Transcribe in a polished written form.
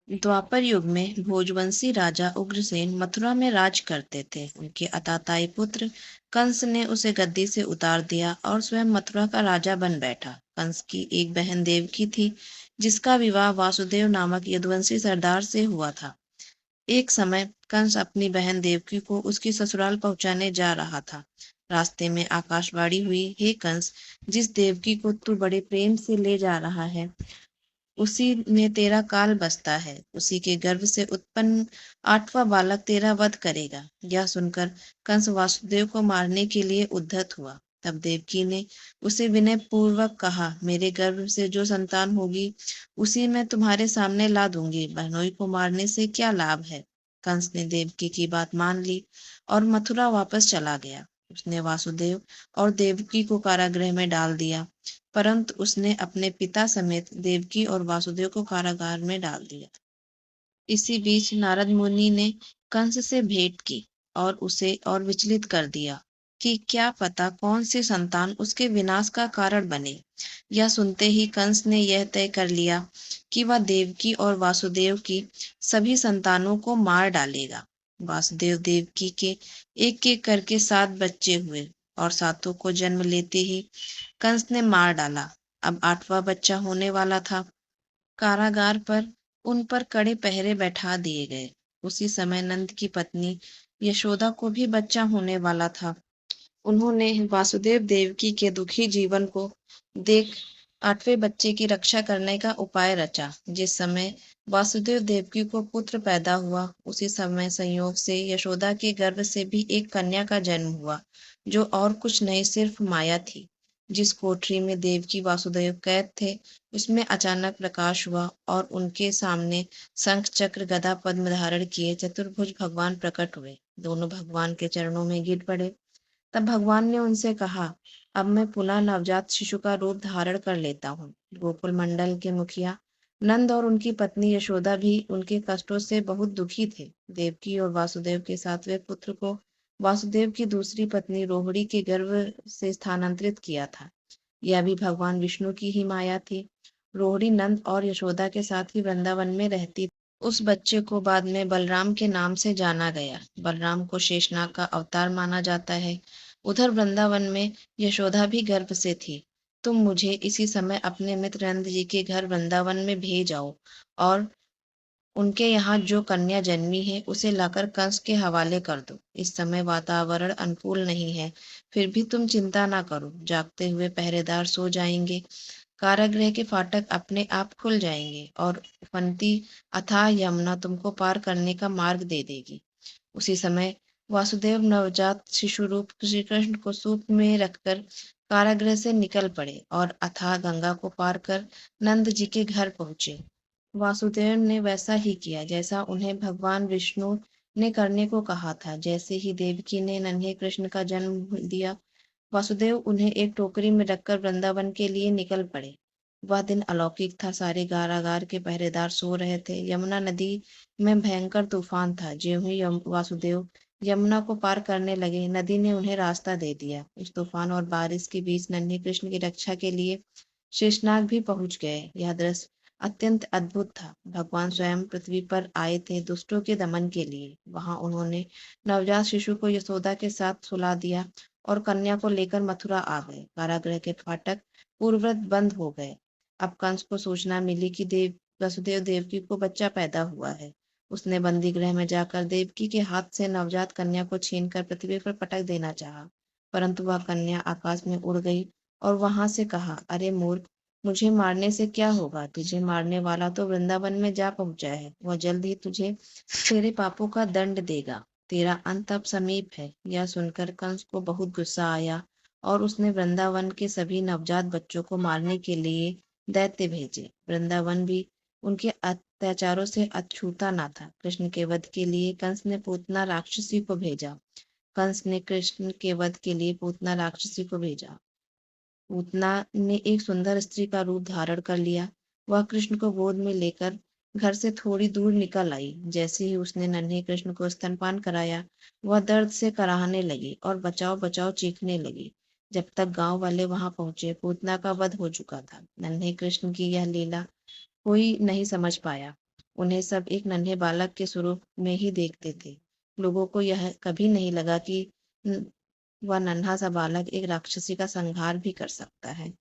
द्वापर युग में भोजवंशी राजा उग्रसेन मथुरा में राज करते थे। उनके अताताई पुत्र कंस ने उसे गद्दी से उतार दिया और स्वयं मथुरा का राजा बन बैठा। कंस की एक बहन देवकी थी, जिसका विवाह वासुदेव नामक यदुवंशी सरदार से हुआ था। एक समय कंस अपनी बहन देवकी को उसकी ससुराल पहुंचाने जा रहा था। रास्ते में आकाशवाणी हुई, हे कंस, जिस देवकी को तू बड़े प्रेम से ले जा रहा है, उसी में तेरा काल बसता है। उसी के गर्भ से उत्पन्न 8वां बालक तेरा वध करेगा। यह सुनकर कंस वासुदेव को मारने के लिए उद्यत हुआ। तब देवकी ने उसे विनय पूर्वक कहा, मेरे गर्भ से जो संतान होगी उसी मैं तुम्हारे सामने ला दूंगी। बहनोई को मारने से क्या लाभ है। कंस ने देवकी की बात मान ली और मथुरा वापस चला गया। उसने वासुदेव और देवकी को कारागृह में डाल दिया, परंतु उसने अपने पिता समेत देवकी और वासुदेव को कारागार में डाल दिया। इसी बीच नारद मुनि ने कंस से भेंट की और उसे और विचलित कर दिया कि क्या पता कौन सी संतान उसके विनाश का कारण बने। यह सुनते ही कंस ने यह तय कर लिया कि वह देवकी और वासुदेव की सभी संतानों को मार डालेगा। वासुदेव देवकी के एक एक करके 7 बच्चे हुए और सातों को जन्म लेते ही कंस ने मार डाला। अब 8वां बच्चा होने वाला था। कारागार पर उन पर कड़े पहरे बैठा दिए गए। उसी समय नंद की पत्नी यशोदा को भी बच्चा होने वाला था। उन्होंने वासुदेव देवकी के दुखी जीवन को देख 8वें बच्चे की रक्षा करने का उपाय रचा। जिस समय वासुदेव देवकी को पुत्र पैदा हुआ, उसी समय संयोग से यशोदा के गर्भ से भी एक कन्या का जन्म हुआ, जो और कुछ नहीं सिर्फ माया थी। जिस कोठरी में देवकी वासुदेव कैद थे, उसमें अचानक प्रकाश हुआ और उनके सामने शंख चक्र गदा पद्म धारण किए चतुर्भुज भगवान प्रकट हुए। दोनों भगवान के चरणों में गिर पड़े। तब भगवान ने उनसे कहा, अब मैं पुनः नवजात शिशु का रूप धारण कर लेता हूँ। गोकुल मंडल के मुखिया नंद और उनकी पत्नी यशोदा भी उनके कष्टों से बहुत दुखी थे। देवकी और वासुदेव के 7वें पुत्र को वासुदेव की दूसरी पत्नी रोहिणी के गर्भ से स्थानांतरित किया था। यह भी भगवान विष्णु की ही माया थी। रोहिणी नंद और यशोदा के साथ ही वृंदावन में रहती। उस बच्चे को बाद में बलराम के नाम से जाना गया। बलराम को शेषनाग का अवतार माना जाता है। उधर वृंदावन में यशोदा भी गर्भ से थी। तुम मुझे इसी समय अपने मित्र नंद जी के घर वृंदावन में भेज आओ और उनके यहाँ जो कन्या जन्मी है उसे लाकर कंस के हवाले कर दो। इस समय वातावरण अनुकूल नहीं है, फिर भी तुम चिंता ना करो। जागते हुए पहरेदार सो जाएंगे, कारागृह के फाटक अपने आप खुल जाएंगे और उफनती अथाह यमुना तुमको पार करने का मार्ग दे देगी। उसी समय वासुदेव नवजात शिशु रूप श्री कृष्ण को सूप में रखकर कारागृह से निकल पड़े और अथाह गंगा को पार कर नंद जी के घर पहुंचे। वासुदेव ने वैसा ही किया जैसा उन्हें भगवान विष्णु ने करने को कहा था। जैसे ही देवकी ने नन्हे कृष्ण का जन्म दिया, वासुदेव उन्हें एक टोकरी में रखकर वृंदावन के लिए निकल पड़े। वह दिन अलौकिक था। सारे कारागार के पहरेदार सो रहे थे। यमुना नदी में भयंकर तूफान था। ज्यों ही वासुदेव यमुना को पार करने लगे, नदी ने उन्हें रास्ता दे दिया। उस तूफान और बारिश के बीच नन्हे कृष्ण की रक्षा के लिए शेषनाग भी पहुंच गए। यह दृश्य अत्यंत अद्भुत था। भगवान स्वयं पृथ्वी पर आए थे दुष्टों के दमन के लिए। वहां उन्होंने नवजात शिशु को यशोदा के साथ सुला दिया और कन्या को लेकर मथुरा आ गए। कारागृह के फाटक पूर्ववत बंद हो गए। अब कंस को सूचना मिली कि वसुदेव देवकी को बच्चा पैदा हुआ है। उसने बंदी गृह में जाकर देवकी के हाथ से नवजात कन्या को छीनकर पृथ्वी पर पटक देना चाहा, परंतु वह कन्या आकाश में उड़ गई और वहां से कहा, अरे मूर्ख, मुझे मारने से क्या होगा। तुझे मारने वाला तो वृंदावन में जा पहुंचा है। वह जल्द ही तुझे तेरे पापों का दंड देगा। तेरा अंत अब समीप है। यह सुनकर कंस को बहुत गुस्सा आया और उसने वृंदावन के सभी नवजात बच्चों को मारने के लिए दैत्य भेजे। वृंदावन भी उनके अत्याचारों से अछूता न था। कृष्ण के वध के लिए कंस ने पूतना राक्षसी को भेजा। कंस ने कृष्ण के वध के लिए पूतना राक्षसी को भेजा। पूतना ने एक सुंदर स्त्री का रूप धारण कर लिया। वह कृष्ण को गोद में लेकर घर से थोड़ी दूर निकल आई। जैसे ही उसने नन्हे कृष्ण को स्तनपान कराया, वह दर्द से कराहने लगी और बचाओ बचाओ चीखने लगी। जब तक गांव वाले वहां पहुंचे, पूतना का वध हो चुका था। नन्हे कृष्ण की यह लीला कोई नहीं समझ पाया। उन्हें सब एक नन्हे बालक के स्वरूप में ही देखते थे। लोगों को यह कभी नहीं लगा कि वह नन्हा सा बालक एक राक्षसी का संहार भी कर सकता है।